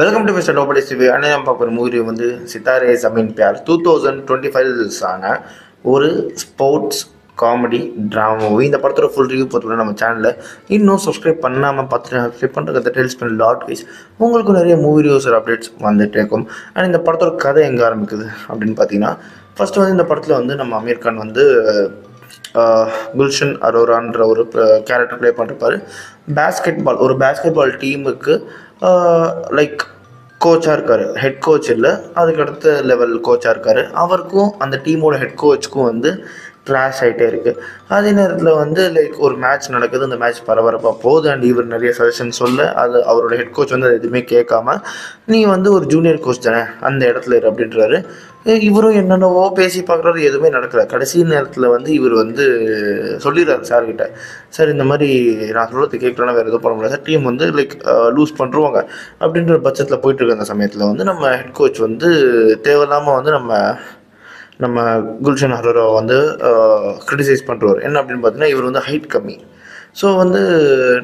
Welcome to mister nobody CV. அண்ணன் நம்ம பார்க்குற மூவி வந்து சித்தாரே ஜமீன் பியார் 2025 ரிலீஸ் ஆன ஒரு ஸ்போர்ட்ஸ் காமெடி ட்ராமா மூவி. இந்த படத்தோட ஃபுல் ரிவ்யூ பார்த்துக்கலாம் நம்ம சேனலில். இன்னும் சப்ஸ்கிரைப் பண்ணாமல் பார்த்துட்டு சப்ஸ்கிரைப் பண்ணுறது டெல்ஸ் பண்ண லாட் வைஸ் உங்களுக்கு நிறைய மூவி ரிவ்யூஸ் அப்டேட்ஸ் வந்துகிட்டே இருக்கும். அண்ட் இந்த படத்தோட கதை எங்கே ஆரம்பிக்குது அப்படின்னு பார்த்தீங்கன்னா, ஃபஸ்ட்டு வந்து இந்த படத்தில் வந்து நம்ம அமீர் கான் வந்து குல்ஷன் அரோரான்ற ஒரு கேரக்டர் ப்ளே பண்ணிருப்பார். ஒரு பேஸ்கெட் பால் டீமுக்கு லைக் கோச்சாக இருக்கார். ஹெட் கோச் இல்லை, அதுக்கு அடுத்த லெவல் கோச்சாக இருக்கார். அவருக்கும் அந்த டீமோட ஹெட் கோச்சுக்கும் வந்து கிளாஷ் ஆகிட்டே இருக்குது. அதே நேரத்தில் வந்து லைக் ஒரு மேட்ச் நடக்குது. அந்த மேட்ச் பரபரப்பாக போகுது. அண்ட் இவர் நிறைய சஜஷன் சொல்ல அது அவரோட ஹெட் கோச் வந்து அது எதுவுமே கேட்காம, நீ வந்து ஒரு ஜூனியர் கோச் தானே, அந்த இடத்துல இரு அப்படின்றாரு. இவரும் என்னென்னவோ பேசி பார்க்குறாரு, எதுவுமே நடக்கலை. கடைசி நேரத்தில் வந்து இவர் வந்து சொல்லிடுறாரு சார்கிட்ட, சார் இந்த மாதிரி நான் சொல்கிறது கேட்கலன்னா வேறு எதுவும் பண்ண முடியாது சார், டீம் வந்து லைக் லூஸ் பண்ணுருவாங்க அப்படின்ற பட்சத்தில் போயிட்டுருக்க அந்த சமயத்தில் வந்து நம்ம ஹெட் கோச் வந்து தேவையில்லாமல் வந்து நம்ம குல்ஷன் அரோரா வந்து க்ரிட்டிசைஸ் பண்ணுறாரு. என்ன அப்படின்னு பார்த்தீங்கன்னா, இவர் வந்து ஹைட் கம்மி. ஸோ வந்து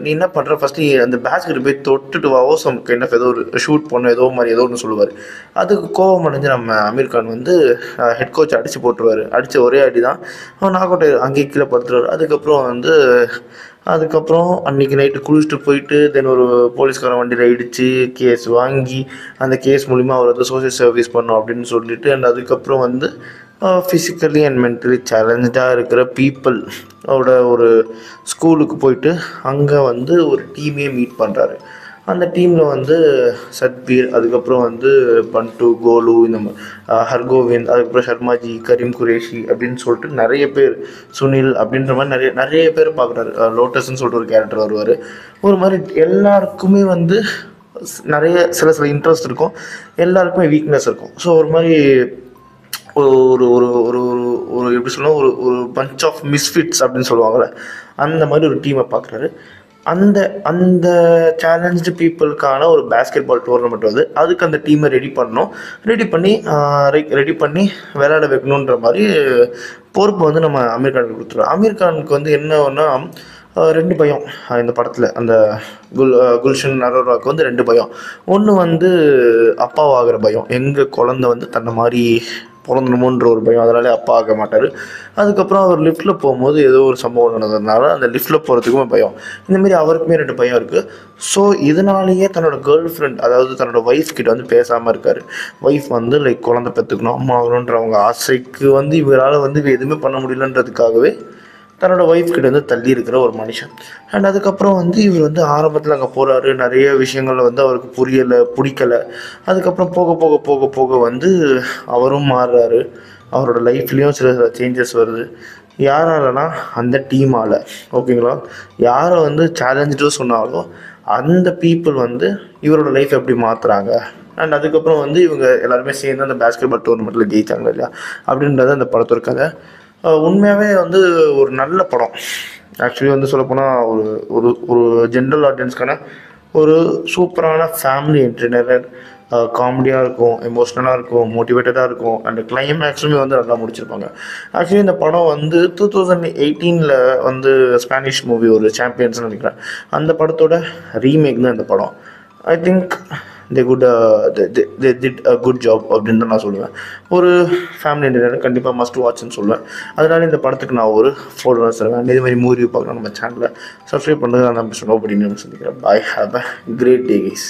நீ என்ன பண்ணுற, ஃபஸ்ட்டு அந்த பேஸ்கெட் போய் தொட்டுட்டு வாவோ சம் கைண்ட் ஆஃப் ஏதோ ஒரு ஷூட் பண்ண ஏதோ ஒன்று சொல்லுவார். அதுக்கு கோவம் அடைஞ்சு நம்ம அமீர் கான் வந்து ஹெட் கோச் அடித்து போட்டுருவார். அடித்த ஒரே அடி தான் அவன் நாக் அவுட் அங்கேயே கீழே படுத்துருவார். அதுக்கப்புறம் அன்றைக்கி நைட்டு குளிச்சுட்டு போயிட்டு தென் ஒரு போலீஸ்காரன் வண்டியில் இடித்து கேஸ் வாங்கி அந்த கேஸ் மூலிமா அவர் வந்து சோஷியல் சர்வீஸ் பண்ணோம் அப்படின்னு சொல்லிட்டு, அண்ட் அதுக்கப்புறம் வந்து ஃபிசிக்கலி அண்ட் மென்டலி சேலஞ்சாக இருக்கிற பீப்புள் அவரோட ஒரு ஸ்கூலுக்கு போயிட்டு அங்கே வந்து ஒரு டீமையே மீட் பண்ணுறாரு. அந்த டீமில் வந்து சத்பீர், அதுக்கப்புறம் வந்து பண்டு, கோலு, இந்த ஹர்கோவிந்த், அதுக்கப்புறம் சர்மாஜி, கரீம் குரேஷி அப்படின்னு சொல்லிட்டு நிறைய பேர், சுனில் அப்படின்ற மாதிரி நிறைய பேர் பார்க்குறாரு. லோட்டஸ்ன்னு சொல்லிட்டு ஒரு கேரக்டர் வருவார். ஒரு மாதிரி எல்லாருக்குமே வந்து சில இன்ட்ரெஸ்ட் இருக்கும், எல்லாருக்குமே வீக்னஸ் இருக்கும். ஸோ ஒரு மாதிரி ஒரு ஒரு ஒரு ஒரு எப்படி சொல்லணும், ஒரு பஞ்ச் ஆஃப் மிஸ்ஃபிட்ஸ் அப்படின்னு சொல்லுவாங்கள்ல, அந்த மாதிரி ஒரு டீமை பார்க்குறாரு. அந்த அந்த சேலஞ்சு பீப்புளுக்கான ஒரு பேஸ்கெட் பால் டோர்னமெண்ட் வந்து அதுக்கு அந்த டீமை ரெடி பண்ணி விளையாட வைக்கணுன்ற மாதிரி பொறுப்பு வந்து நம்ம அமீர் கானுக்கு கொடுத்துருவோம். அமீர் கானுக்கு வந்து என்னன்னா ரெண்டு பயம் இந்த படத்தில். அந்த குல்ஷன் அரோராவுக்கு வந்து ரெண்டு பயம். ஒன்று வந்து அப்பாவாகிற பயம், எங்கள் குழந்தை வந்து தன்னை மாதிரி பிறந்தணுமோன்ற ஒரு பயம், அதனாலே அப்பா ஆக மாட்டார். அதுக்கப்புறம் அவர் லிஃப்ட்டில் போகும்போது ஏதோ ஒரு சம்பவம் நடந்ததுனால அந்த லிஃப்ட்டில் போகிறதுக்குமே பயம். இந்தமாரி அவருக்குமே ரெண்டு பயம் இருக்குது. ஸோ இதனாலேயே தன்னோட கேர்ள் ஃப்ரெண்ட், அதாவது தன்னோட ஒய்ஃப் கிட்ட வந்து பேசாமல் இருக்கார். ஒய்ஃப் வந்து லைக் குழந்தை பெற்றுக்கணும், அம்மா ஆகணுன்ற அவங்க ஆசைக்கு வந்து இவரால் வந்து எதுவுமே பண்ண முடியலன்றதுக்காகவே தன்னோட ஒய்ஃப் கிட்ட வந்து தள்ளி இருக்கிற ஒரு மனுஷன். அண்ட் அதுக்கப்புறம் வந்து இவர் வந்து ஆரம்பத்தில் அங்கே போகிறாரு, நிறைய விஷயங்கள் வந்து அவருக்கு பிடிக்கலை. அதுக்கப்புறம் போக போக போக போக வந்து அவரும் மாறுறாரு. அவரோட லைஃப்லேயும் சில சேஞ்சஸ் வருது. யாராலனா அந்த டீமால், ஓகேங்களா? யாரை வந்து சேலஞ்சு சொன்னாலும் அந்த பீப்புள் வந்து இவரோட லைஃப் எப்படி மாற்றுறாங்க. அண்ட் அதுக்கப்புறம் வந்து இவங்க எல்லாருமே சேர்ந்து அந்த பேஸ்கெட் பால் டோர்னமெண்ட்டில் ஜெயித்தாங்க இல்லையா, அப்படின்றது அந்த படத்தோட கதை. உண்மையாகவே வந்து ஒரு நல்ல படம். ஆக்சுவலி வந்து சொல்லப்போனால் ஒரு ஒரு ஜென்ரல் ஆடியன்ஸ்க்கான ஒரு சூப்பரான ஃபேமிலி என்டர்டெய்னர். காமெடியாக இருக்கும், எமோஷ்னலாக இருக்கும், மோட்டிவேட்டடாக இருக்கும். அண்ட் கிளைமேக்ஸுமே வந்து நல்லா முடிச்சிருப்பாங்க. ஆக்சுவலி இந்த படம் வந்து 2018 வந்து ஸ்பானிஷ் மூவி ஒரு சாம்பியன்ஸ்னு நினைக்கிறேன், அந்த படத்தோட ரீமேக் தான் இந்த படம். I think they did a good job அப்படின்னு தான் நான் சொல்லுவேன். ஒரு ஃபேமிலி என்டர்டெய்னர் கண்டிப்பாக மஸ்ட் வாட்ச்னு சொல்லுவேன். அதனால இந்த படத்துக்கு நான் ஒரு 4 hours தருவேன். இதே மாதிரி மூவி பார்க்கலாம் நம்ம சேனலில் சப்ஸ்கிரைப் பண்ணுறது நான் நம்ம நோபடி சந்திக்கிறேன். Bye, have a great day guys.